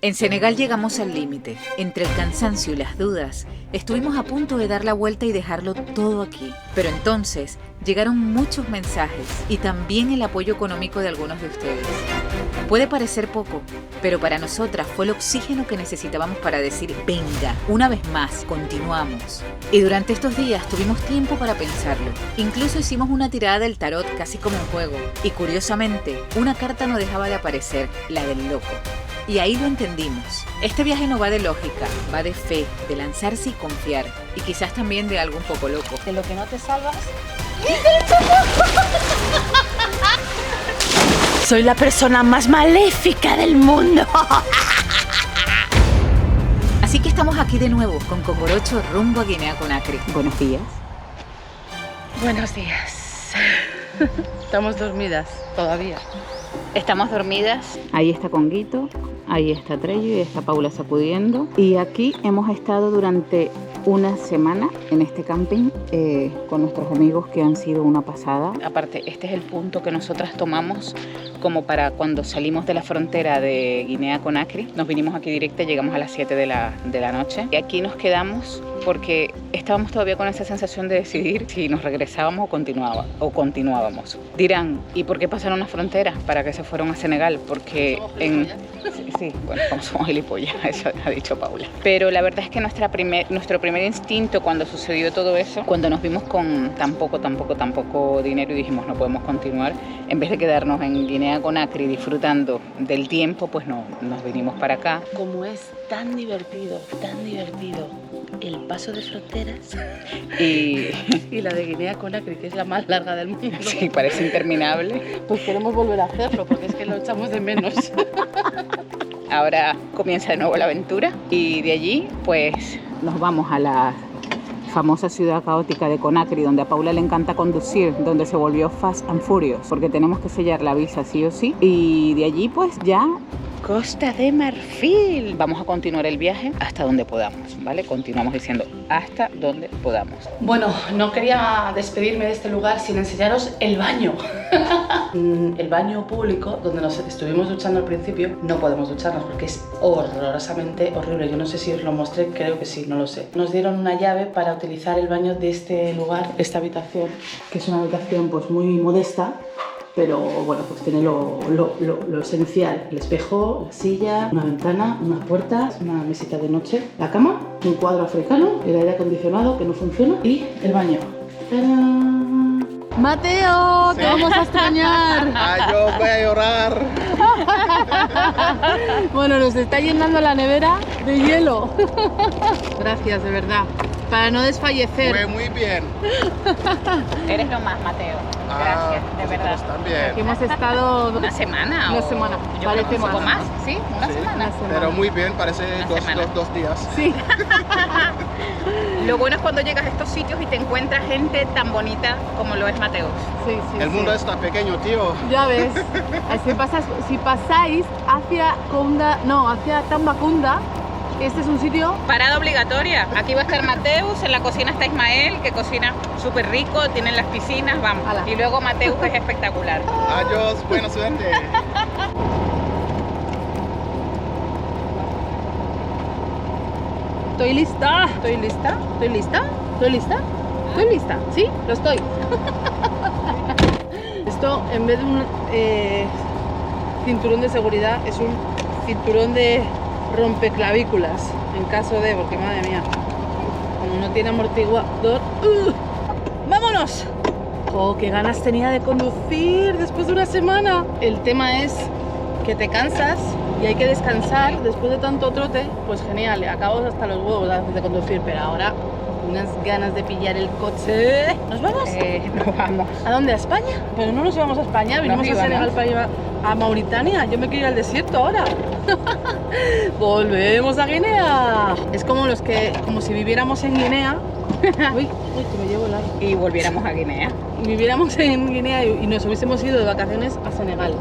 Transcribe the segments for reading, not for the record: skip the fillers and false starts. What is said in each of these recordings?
En Senegal llegamos al límite. Entre el cansancio y las dudas, estuvimos a punto de dar la vuelta y dejarlo todo aquí. Pero entonces llegaron muchos mensajes y también el apoyo económico de algunos de ustedes. Puede parecer poco, pero para nosotras fue el oxígeno que necesitábamos para decir, venga, una vez más, continuamos. Y durante estos días tuvimos tiempo para pensarlo. Incluso hicimos una tirada del tarot casi como un juego. Y curiosamente, una carta no dejaba de aparecer, la del loco. Y ahí lo entendimos. Este viaje no va de lógica, va de fe, de lanzarse y confiar. Y quizás también de algo un poco loco. De lo que no te salvas. Soy la persona más maléfica del mundo. Así que estamos aquí de nuevo con Cocorocho rumbo a Guinea Conakry. Buenos días. Buenos días. Estamos dormidas todavía. Estamos dormidas. Ahí está Conguito, ahí está Trello y está Paula sacudiendo. Y aquí hemos estado durante una semana en este camping con nuestros amigos que han sido una pasada. Aparte, este es el punto que nosotras tomamos como para cuando salimos de la frontera de Guinea Conakry. Nos vinimos aquí directa, llegamos a las 7 de la noche. Y aquí nos quedamos porque estábamos todavía con esa sensación de decidir si nos regresábamos o continuábamos. Dirán, ¿y por qué pasaron las fronteras para que se fueron a Senegal? Porque Sí, bueno, como somos gilipollas, eso ha dicho Paula. Pero la verdad es que nuestro primer instinto cuando sucedió todo eso, cuando nos vimos con tan poco dinero y dijimos no podemos continuar, en vez de quedarnos en Guinea Conakry disfrutando del tiempo, pues no, nos vinimos para acá. Como es tan divertido el paso de fronteras Y la de Guinea Conakry, que es la más larga del mundo. sí, parece interminable. Pues queremos volver a hacerlo porque es que lo echamos de menos. Ahora comienza de nuevo la aventura y de allí pues nos vamos a la famosa ciudad caótica de Conakry, donde a Paula le encanta conducir, donde se volvió Fast and Furious, porque tenemos que sellar la visa sí o sí. Y de allí pues ya Costa de Marfil. Vamos a continuar el viaje hasta donde podamos, ¿vale? Continuamos diciendo hasta donde podamos. Bueno, no quería despedirme de este lugar sin enseñaros el baño. El baño público, donde nos estuvimos duchando al principio, no podemos ducharnos porque es horrorosamente horrible. Yo no sé si os lo mostré, creo que sí, no lo sé. Nos dieron una llave para utilizar el baño de este lugar, esta habitación, que es una habitación pues muy modesta, pero bueno, pues tiene lo esencial: el espejo, la silla, una ventana, unas puertas, una mesita de noche, la cama, un cuadro africano, el aire acondicionado que no funciona y el baño. ¡Tarán! Mateo, te vamos a extrañar. Ay, yo voy a llorar. Bueno, nos está llenando la nevera de hielo. Gracias, de verdad, para no desfallecer. Fue muy bien. Eres lo más, Mateo. Gracias, de verdad. También. Aquí hemos estado ¿Una semana? Una semana. Yo creo que un poco más, ¿sí? Una semana. Pero muy bien, parece dos días. Sí. Lo bueno es cuando llegas a estos sitios y te encuentras gente tan bonita como lo es Mateo. Sí, sí, El mundo está pequeño, tío. Ya ves. Si pasáis hacia hacia Tambacounda, este es un sitio. Parada obligatoria. Aquí va a estar Mateus, en la cocina está Ismael, que cocina súper rico, tienen las piscinas, vamos. Ala. Y luego Mateus es espectacular. Adiós, buena suerte. Estoy lista. Sí, lo estoy. Esto, en vez de un cinturón de seguridad, es un cinturón de rompeclavículas, en caso de, porque madre mía, como no tiene amortiguador. ¡Vámonos! ¡Oh, qué ganas tenía de conducir después de una semana! El tema es que te cansas y hay que descansar después de tanto trote. Pues genial, acabamos hasta los huevos de conducir, pero ahora unas ganas de pillar el coche. ¿Nos vamos? Nos vamos. ¿A dónde? ¿A España? Pero no nos íbamos a España, vinimos a Senegal para ir a Mauritania. Yo me quiero ir al desierto ahora. Volvemos a Guinea. Es como como si viviéramos en Guinea. Uy, que me llevo el aire. Y volviéramos a Guinea. Y viviéramos en Guinea y nos hubiésemos ido de vacaciones a Senegal.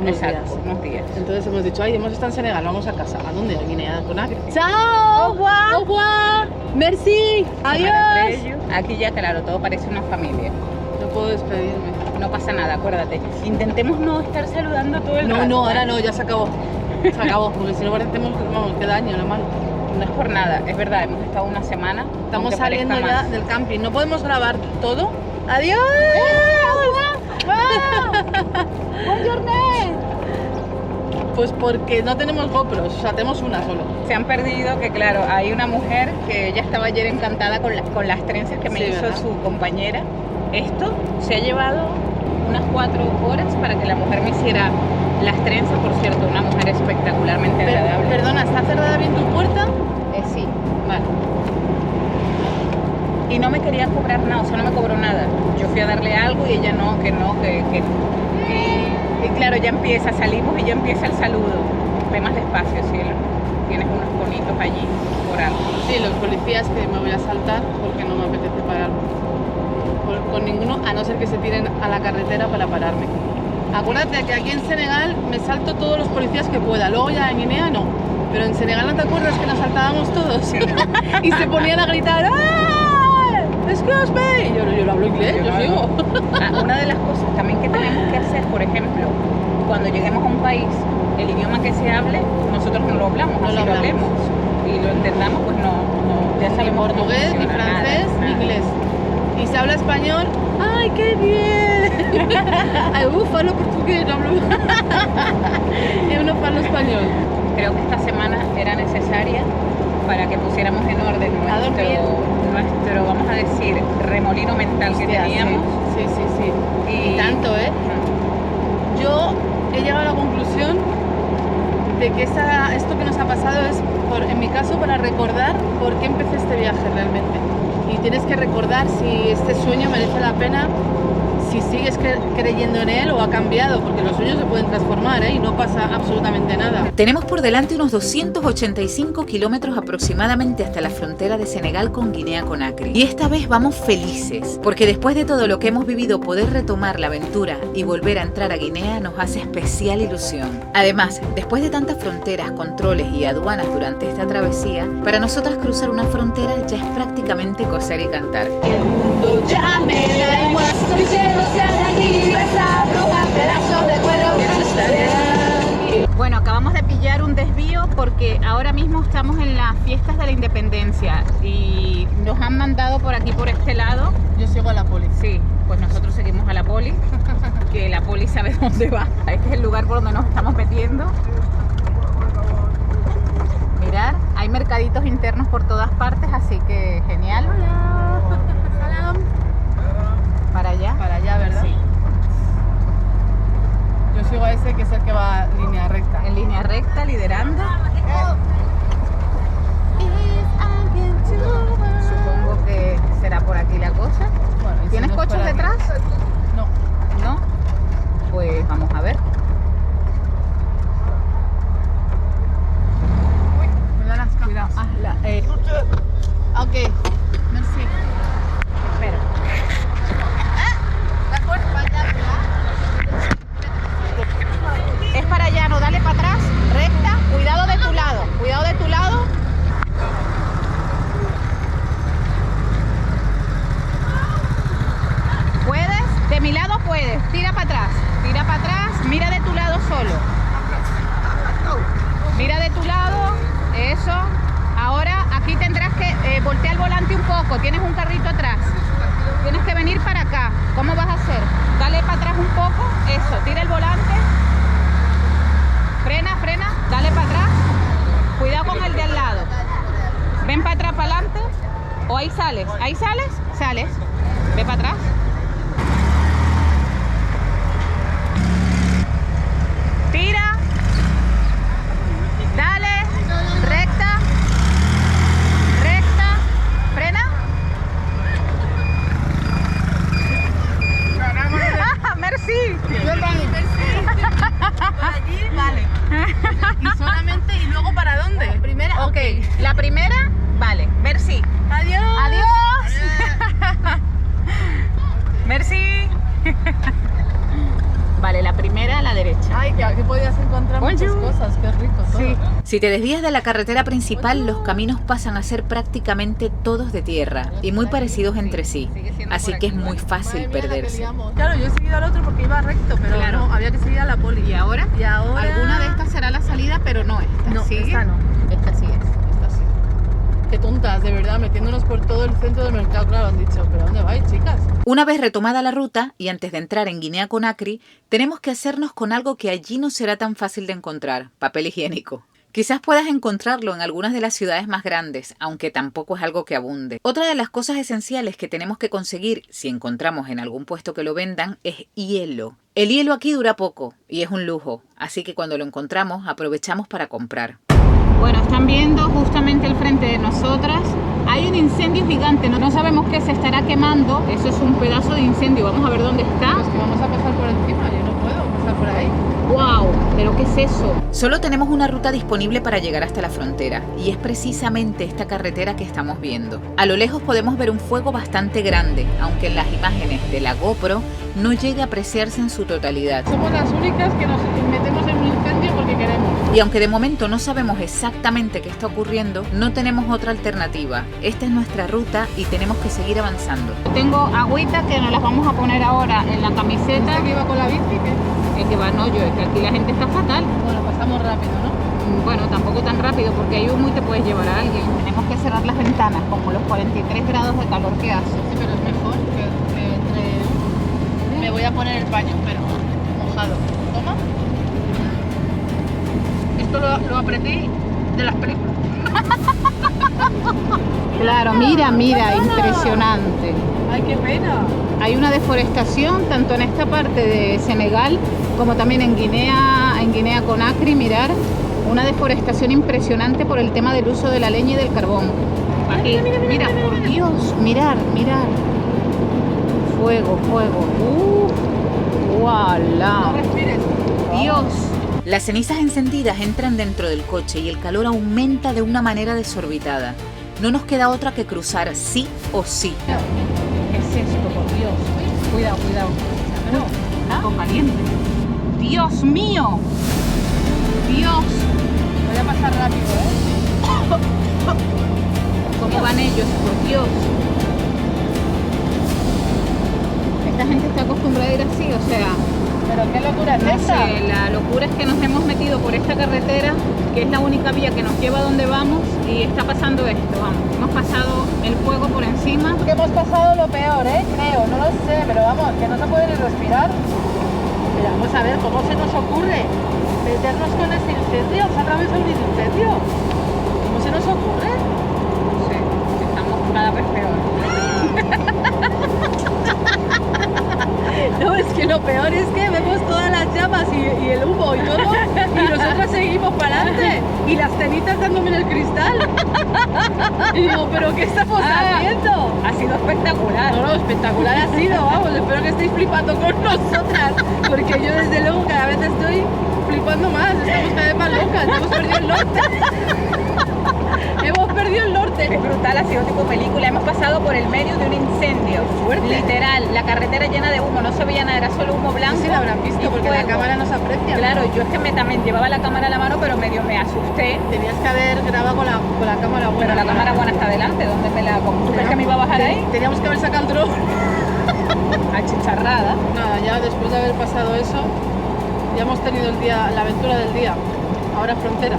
Exacto, unos días. Entonces hemos dicho, ay, hemos estado en Senegal, vamos a casa. ¿A dónde? A Guinea Conakry. ¡Chao! ¡Au revoir! ¡Au revoir! ¡Merci! ¡Adiós! Aquí ya, claro, todo parece una familia. No puedo despedirme. No pasa nada, acuérdate. Intentemos no estar saludando todo el rato. No, ahora no, ya se acabó. Se acabó, porque si no parecemos que daño la mano. No es por nada, es verdad, hemos estado una semana. Estamos aunque saliendo parezca ya más. del camping. No podemos grabar todo. ¡Adiós! Pues porque no tenemos GoPros, o sea, tenemos una solo. Se han perdido que, claro, hay una mujer que ya estaba ayer encantada con las trenzas que me Sí, hizo ¿verdad? su compañera. Esto se ha llevado unas 4 horas para que la mujer me hiciera las trenzas. Por cierto, una mujer espectacularmente agradable. Perdona, ¿está cerrada bien tu puerta? Sí. Vale. Y no me quería cobrar nada, o sea, no me cobró nada. Yo fui a darle algo y ella no, que no, que... Y claro, ya empieza, salimos y ya empieza el saludo. Ve más despacio, cielo. Tienes unos bonitos allí, por algo. Sí, los policías que me voy a saltar porque no me apetece parar con ninguno, a no ser que se tiren a la carretera para pararme. Acuérdate que aquí en Senegal me salto todos los policías que pueda, luego ya en Guinea no. Pero en Senegal, ¿no te acuerdas que nos saltábamos todos? Y se ponían a gritar ¡ah! ¡Excuse me! Y yo no hablo inglés, yo sigo. Una de las cosas también que tenemos que hacer, por ejemplo, cuando lleguemos a un país, el idioma que se hable, nosotros no lo hablamos, No así lo lo hablamos. hablemos y lo entendamos, pues no ya Ni sabemos cómo portugués, ni funciona, francés, nada, ni nada. inglés. Y se habla español, ¡ay, qué bien! Ay, hablo portugués, no hablo. Yo no hablo español. Creo que esta semana era necesaria para que pusiéramos en orden A dormir. nuestro, vamos a decir, remolino mental que Hostia, teníamos. Sí. Y tanto, ¿eh? Ujú. Yo he llegado a la conclusión de que esto que nos ha pasado es, en mi caso, para recordar por qué empecé este viaje realmente. Y tienes que recordar si este sueño merece la pena, si sigues creyendo en él o ha cambiado, porque los sueños se pueden transformar, ¿eh? Y no pasa absolutamente nada. Tenemos por delante unos 285 kilómetros aproximadamente hasta la frontera de Senegal con Guinea-Conakry. Y esta vez vamos felices, porque después de todo lo que hemos vivido, poder retomar la aventura y volver a entrar a Guinea nos hace especial ilusión. Además, después de tantas fronteras, controles y aduanas durante esta travesía, para nosotras cruzar una frontera ya es prácticamente coser y cantar. Ya me da igual, soy cielo, sean aquí, besado, a pedazos de cuero que no estaré. Bueno, acabamos de pillar un desvío porque ahora mismo estamos en las fiestas de la independencia y nos han mandado por aquí, por este lado. Yo sigo a la poli. Sí, pues nosotros seguimos a la poli, que la poli sabe dónde va. Este es el lugar por donde nos estamos metiendo. Mirad, hay mercaditos internos por todas partes, así que genial. Salam. Para allá. Para allá, ¿verdad? Sí. Yo sigo a ese que es el que va línea recta. En línea recta, liderando. Supongo que será por aquí la cosa. Bueno, y si ¿Tienes no es coches por aquí- detrás? No. ¿No? Pues vamos a ver. Cuidado. Ok, merci. Espera. Es para allá, no, dale para atrás, recta, cuidado de tu lado, cuidado de tu lado. ¿Puedes? De mi lado puedes, tira para atrás, mira de tu lado solo. Mira de tu lado, eso. Ahora aquí tendrás que voltear el volante un poco, tienes un carrito atrás. Tienes que venir para acá. ¿Cómo vas a hacer? Dale para atrás un poco, eso, tira el volante. Frena, dale para atrás. Cuidado con el de al lado. Ven para atrás, para adelante. O ahí sales, sales. Ve para atrás. Tira. Dale. Recta. Frena. ¡Ah, merci! Allí, vale. Y solamente, ¿y luego para dónde? Primera, Ok, la primera, vale, merci. Adiós. Adiós. Merci. Vale, la primera a la derecha. Ay, que aquí podías encontrar muchas Bonjour. cosas, qué rico todo. Sí. Si te desvías de la carretera principal, los caminos pasan a ser prácticamente todos de tierra y muy parecidos entre sí, así que es muy fácil perderse. Claro, yo he seguido al otro porque iba recto, pero Claro. no, había que seguir a la poli. ¿Y ahora? Y ahora... Alguna de estas será la salida, pero no esta. No, ¿Sigue? esta no. Esta sí es. Esta sí. Qué tontas, de verdad, metiéndonos por todo el centro del mercado. Claro, han dicho, ¿pero dónde vais, chicas? Una vez retomada la ruta y antes de entrar en Guinea-Conakry, tenemos que hacernos con algo que allí no será tan fácil de encontrar: papel higiénico. Quizás puedas encontrarlo en algunas de las ciudades más grandes, aunque tampoco es algo que abunde. Otra de las cosas esenciales que tenemos que conseguir, si encontramos en algún puesto que lo vendan, es hielo. El hielo aquí dura poco y es un lujo, así que cuando lo encontramos aprovechamos para comprar. Bueno, están viendo justamente al frente de nosotras. Hay un incendio gigante, no sabemos qué se estará quemando. Eso es un pedazo de incendio, vamos a ver dónde está. Pues que vamos a pasar por encima, yo no puedo pasar por ahí. ¡Wow! ¿Pero qué es eso? Solo tenemos una ruta disponible para llegar hasta la frontera y es precisamente esta carretera que estamos viendo. A lo lejos podemos ver un fuego bastante grande, aunque en las imágenes de la GoPro no llega a apreciarse en su totalidad. Somos las únicas que nos metemos en un incendio porque queremos. Y aunque de momento no sabemos exactamente qué está ocurriendo, no tenemos otra alternativa. Esta es nuestra ruta y tenemos que seguir avanzando. Tengo agüita que nos las vamos a poner ahora en la camiseta. ¿Esta que iba con la bici? ¿Qué? Es que va, no, yo, es que aquí la gente está fatal. Bueno, pasamos rápido, ¿no? Bueno, tampoco tan rápido porque hay humo y te puedes llevar a alguien. Tenemos que cerrar las ventanas, como los 43 grados de calor que hace. Sí, pero es mejor que entre... Me voy a poner el paño, pero mojado. Toma. Esto lo aprendí de las películas. Claro, mira, mira, impresionante. Ay, qué pena. Hay una deforestación tanto en esta parte de Senegal como también en Guinea-Conakry, mirar, una deforestación impresionante por el tema del uso de la leña y del carbón. Aquí, mira, por Dios, mirar. Fuego. ¡Voilà! No respires. Dios. Las cenizas encendidas entran dentro del coche y el calor aumenta de una manera desorbitada. No nos queda otra que cruzar sí o sí. ¿Qué es esto, por Dios? Cuidado. Algo caliente. ¡Dios mío! Dios. Voy a pasar rápido, ¿eh? ¿Cómo van ellos? Por Dios. Esta gente está acostumbrada a ir así, o sea... Pero qué locura es No esta. sé, la locura es que nos hemos metido por esta carretera, que es la única vía que nos lleva a donde vamos, y está pasando esto, vamos. Hemos pasado el fuego por encima. Que hemos pasado lo peor, creo, no lo sé, pero vamos, que no se puede ni respirar. Pero vamos a ver cómo se nos ocurre meternos con este incendio, se atravesado un incendio. ¿Cómo se nos ocurre? No sé, estamos cada vez peor. No, es que lo peor es que vemos todas las llamas y el humo y todo, y nosotros seguimos para adelante, y las cenizas dándome en el cristal. Y digo, ¿pero qué estamos haciendo? Ha sido espectacular. No, espectacular ha sido, vamos, espero que estéis flipando con nosotras, porque yo desde luego cada vez estoy flipando más, estamos cada vez más locas, hemos perdido el norte. Hemos perdido el norte. Es brutal, ha sido tipo película. Hemos pasado por el medio de un incendio. Fuerte. Literal, la carretera llena de humo, no se veía nada, era solo humo blanco. Sí, lo habrán visto y porque fuego. la cámara nos aprecia. Claro, yo es que también llevaba la cámara a la mano, pero medio me asusté. Tenías que haber grabado con la cámara buena. Pero la cámara buena está adelante, ¿dónde me la como? ¿Tú crees que me iba a bajar ahí? Teníamos que haber sacado el dron. Achicharrada. Nada, ya después de haber pasado eso, ya hemos tenido la aventura del día. Ahora frontera.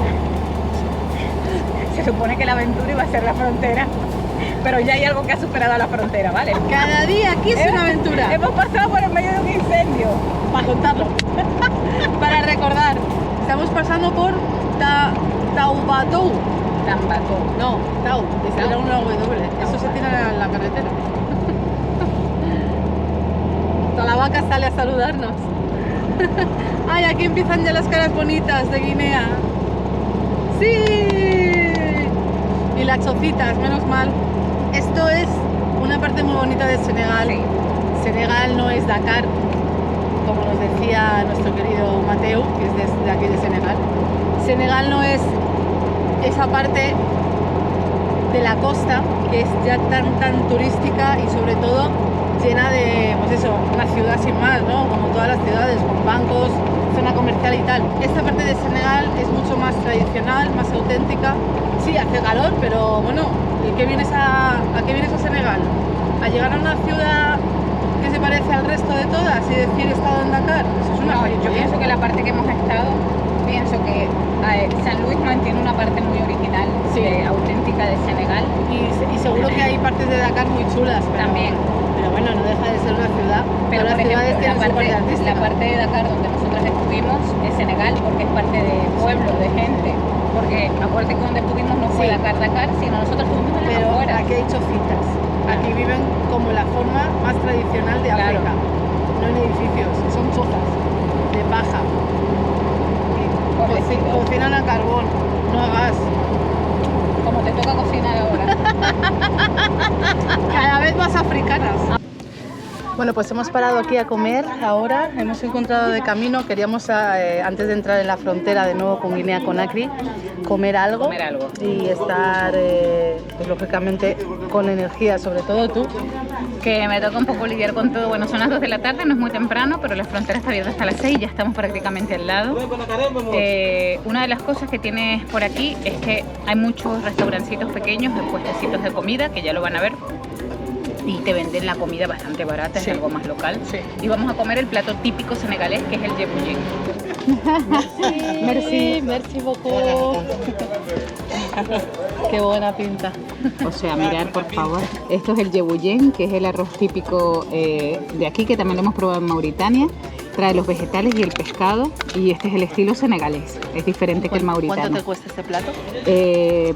Se supone que la aventura iba a ser la frontera, pero ya hay algo que ha superado a la frontera, ¿vale? Cada día aquí es una aventura. Hemos pasado por el medio de un incendio. Para contarlo. Para recordar. Estamos pasando por Taubatou. Tambato. No, Tau. Esa era una W. Eso se tiene en la carretera. Toda la vaca sale a saludarnos. Ay, aquí empiezan ya las caras bonitas de Guinea. ¡Sí! Y las chocitas, menos mal. Esto es una parte muy bonita de Senegal. Sí. Senegal no es Dakar, como nos decía nuestro querido Mateo, que es de aquí de Senegal. Senegal no es esa parte de la costa que es ya tan turística y sobre todo llena de, pues eso, una ciudad sin más, ¿no? Como todas las ciudades, con bancos, zona comercial y tal. Esta parte de Senegal es mucho más tradicional, más auténtica. Sí, hace calor, pero bueno, ¿a qué vienes a Senegal? ¿A llegar a una ciudad que se parece al resto de todas y decir he estado en Dakar? Eso es una No, yo gilipollez. pienso que la parte que hemos estado, pienso que San Luis mantiene una parte muy original, Sí. auténtica de Senegal. Y seguro que hay partes de Dakar muy chulas, pero, También. pero bueno, no deja de ser una ciudad. Pero Todas por las ciudades ejemplo, tienen su parte artística. la parte de Dakar donde nosotros estuvimos es Senegal porque es parte de pueblo, de gente. Porque acuérdate que donde estuvimos no fue Sí. Dakar, sino nosotros estuvimos en las Pero afueras. aquí hay chocitas. Aquí viven como la forma más tradicional de Claro. África. No en edificios, son chozas de paja. Y Pobrecito. cocinan a carbón, no a gas. Como te toca cocinar ahora. Cada vez más africanas. Bueno, pues hemos parado aquí a comer ahora, hemos encontrado de camino, queríamos antes de entrar en la frontera de nuevo con Guinea-Conakry, comer algo y estar, pues, lógicamente, con energía, sobre todo tú. Que me toca un poco lidiar con todo. Bueno, son las 2 de la tarde, no es muy temprano, pero la frontera está abierta hasta las 6, ya estamos prácticamente al lado. Una de las cosas que tienes por aquí es que hay muchos restaurancitos pequeños, de puestecitos de comida, que ya lo van a ver. Y te venden la comida bastante barata, Sí. es algo más local. Sí. Y vamos a comer el plato típico senegalés, que es el yebouyen. Merci, merci beaucoup. Qué buena pinta. O sea, mirar por favor. Esto es el yebouyen, que es el arroz típico de aquí, que también lo hemos probado en Mauritania. Trae los vegetales y el pescado, y este es el estilo senegalés. Es diferente que el mauritano. ¿Cuánto te cuesta este plato?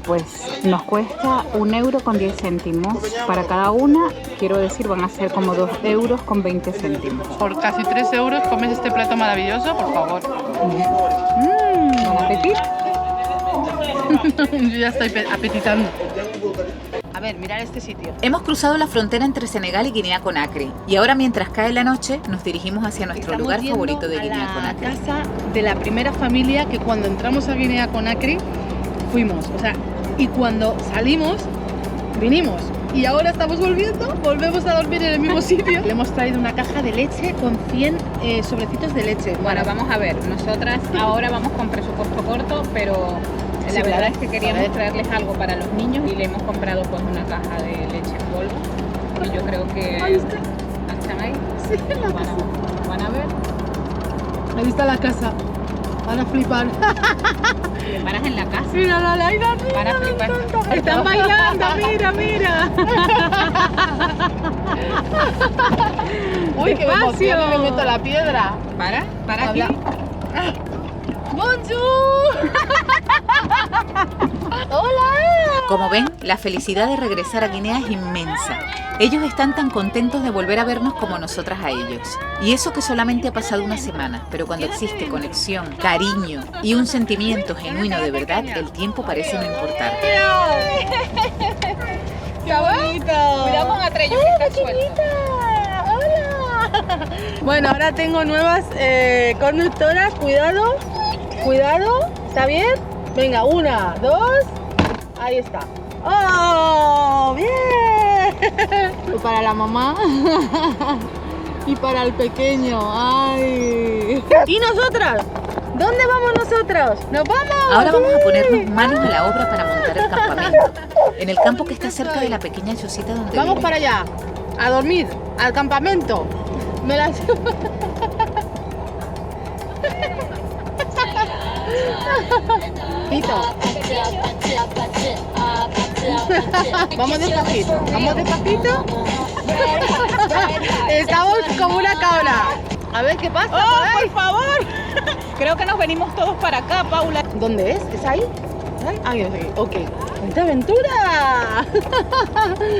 Pues nos cuesta 1,10 € para cada una. Quiero decir, van a ser como 2,20 €. Por casi 3 euros comes este plato maravilloso, por favor. Buen apetito. Yo ya estoy apetitando. A ver, mirar este sitio. Hemos cruzado la frontera entre Senegal y Guinea-Conakry y ahora mientras cae la noche nos dirigimos hacia nuestro Estamos lugar yendo favorito de a la Guinea-Conakry. casa de la primera familia que cuando entramos a Guinea-Conakry fuimos. O sea, y cuando salimos, vinimos. Y ahora estamos volvemos a dormir en el mismo sitio. Le hemos traído una caja de leche con 100 sobrecitos de leche. Bueno, vamos a ver, nosotras ahora vamos con presupuesto corto, pero Sí, la verdad claro. es que A queríamos ver. traerles algo para los niños y le hemos comprado pues una caja de leche en polvo. Y yo creo que... Ahí está. ¿Están ahí? Sí, la Van casa. van a ver. Ahí está la casa. Van a flipar. Te paras en la casa. Mira la Laila. Van a flipar. Están bailando, mira, mira. Uy, qué Despacio. emoción, me meto la piedra. Para aquí. Habla. Bonjour. Hola. Como ven, la felicidad de regresar a Guinea es inmensa. Ellos están tan contentos de volver a vernos como nosotras a ellos. Y eso que solamente ha pasado una semana, pero cuando existe conexión, cariño y un sentimiento genuino de verdad, el tiempo parece no importar. Qué bonito. Cuidado con Atreyu, que está suelto. Hola. Bueno, ahora tengo nuevas conductoras. Cuidado, cuidado. ¿Está bien? Venga, 1, 2. Ahí está. ¡Oh! ¡Bien! Y para la mamá. Y para el pequeño. ¡Ay! ¿Y nosotras? ¿Dónde vamos nosotros? ¡Nos vamos! Ahora vamos a ponernos manos a la obra para montar el campamento. En el campo que está cerca de la pequeña chocita donde Vamos viven. para allá, a dormir, al campamento. Me las... Pito. Vamos despacito, vamos despacito. Estamos como una cabra. A ver qué pasa. ¡Oh, por favor! Creo que nos venimos todos para acá, Paula. ¿Dónde es? ¿Es ahí? ¿Ahí? Ah, es aquí. Ok. ¡Cuánta aventura!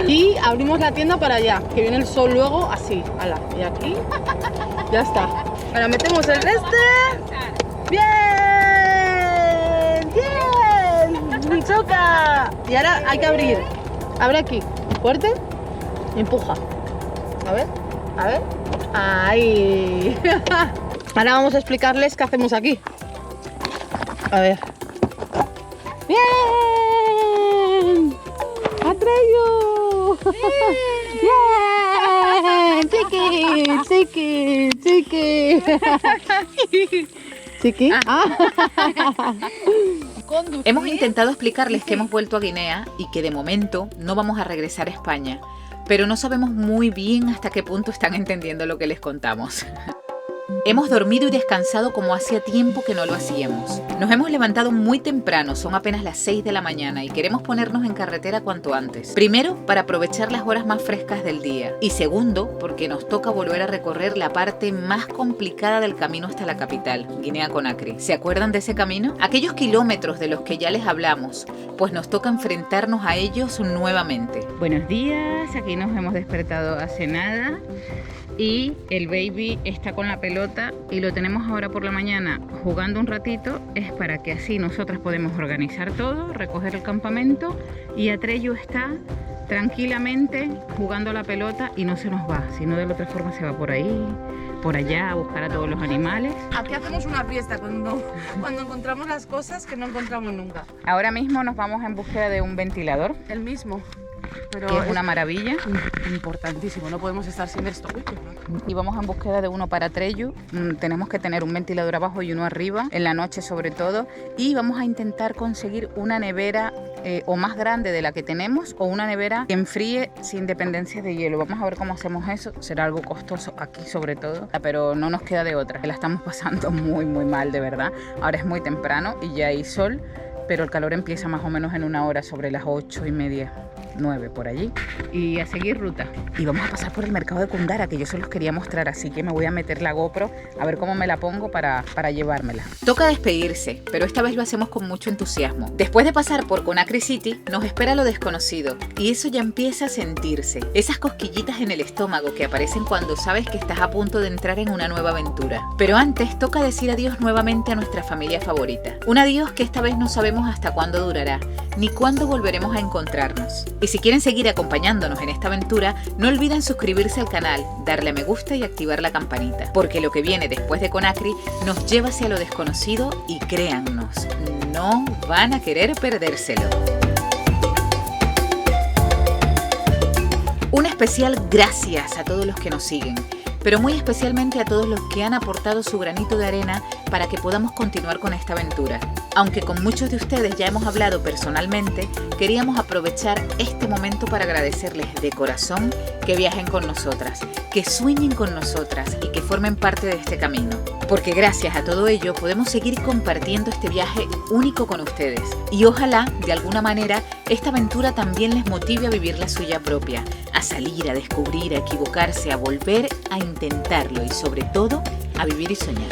Y abrimos la tienda para allá, que viene el sol luego así. Ala. Y aquí. Ya está. Ahora metemos el resto. ¡Bien! ¡Bien! ¡Choca! Y ahora hay que abrir. Abre aquí. Fuerte. Y empuja. A ver. A ver. ¡Ahí! Ahora vamos a explicarles qué hacemos aquí. A ver. ¡Bien! ¡Atreyu! ¡Bien! ¡Chiqui! ¡Chiqui! ¡Chiqui! Chiqui. Hemos intentado explicarles que hemos vuelto a Guinea y que de momento no vamos a regresar a España, pero no sabemos muy bien hasta qué punto están entendiendo lo que les contamos. Hemos dormido y descansado como hacía tiempo que no lo hacíamos. Nos hemos levantado muy temprano, son apenas las 6 de la mañana y queremos ponernos en carretera cuanto antes. Primero, para aprovechar las horas más frescas del día. Y segundo, porque nos toca volver a recorrer la parte más complicada del camino hasta la capital, Guinea-Conakry. ¿Se acuerdan de ese camino? Aquellos kilómetros de los que ya les hablamos, pues nos toca enfrentarnos a ellos nuevamente. Buenos días, aquí nos hemos despertado hace nada. Y el baby está con la pelota y lo tenemos ahora por la mañana jugando un ratito. Es para que así nosotras podemos organizar todo, recoger el campamento, y Atreyu está tranquilamente jugando a la pelota y no se nos va, sino de la otra forma se va por ahí, por allá, a buscar a todos los animales. Aquí hacemos una fiesta cuando encontramos las cosas que no encontramos nunca. Ahora mismo nos vamos en búsqueda de un ventilador, El mismo. Pero que es una maravilla. Importantísimo, no podemos estar sin esto. Y vamos en búsqueda de uno para Atreyu. Tenemos que tener un ventilador abajo y uno arriba, en la noche sobre todo. Y vamos a intentar conseguir una nevera o más grande de la que tenemos, o una nevera que enfríe sin dependencia de hielo. Vamos a ver cómo hacemos eso. Será algo costoso aquí sobre todo, pero no nos queda de otra. La estamos pasando muy mal, de verdad. Ahora es muy temprano y ya hay sol, pero el calor empieza más o menos en una hora, sobre las 8:30. 9 por allí, y a seguir ruta. Y vamos a pasar por el mercado de Kundara, que yo se los quería mostrar, así que me voy a meter la GoPro a ver cómo me la pongo para llevármela. Toca despedirse, pero esta vez lo hacemos con mucho entusiasmo. Después de pasar por Conakry City, nos espera lo desconocido, y eso ya empieza a sentirse. Esas cosquillitas en el estómago que aparecen cuando sabes que estás a punto de entrar en una nueva aventura. Pero antes toca decir adiós nuevamente a nuestra familia favorita. Un adiós que esta vez no sabemos hasta cuándo durará, ni cuándo volveremos a encontrarnos. Y si quieren seguir acompañándonos en esta aventura, no olviden suscribirse al canal, darle a me gusta y activar la campanita, porque lo que viene después de Conakry nos lleva hacia lo desconocido y créannos, no van a querer perdérselo. Un especial gracias a todos los que nos siguen, pero muy especialmente a todos los que han aportado su granito de arena para que podamos continuar con esta aventura. Aunque con muchos de ustedes ya hemos hablado personalmente, queríamos aprovechar este momento para agradecerles de corazón que viajen con nosotras, que sueñen con nosotras y que formen parte de este camino. Porque gracias a todo ello podemos seguir compartiendo este viaje único con ustedes. Y ojalá, de alguna manera, esta aventura también les motive a vivir la suya propia, a salir, a descubrir, a equivocarse, a volver a intentarlo y sobre todo, a vivir y soñar.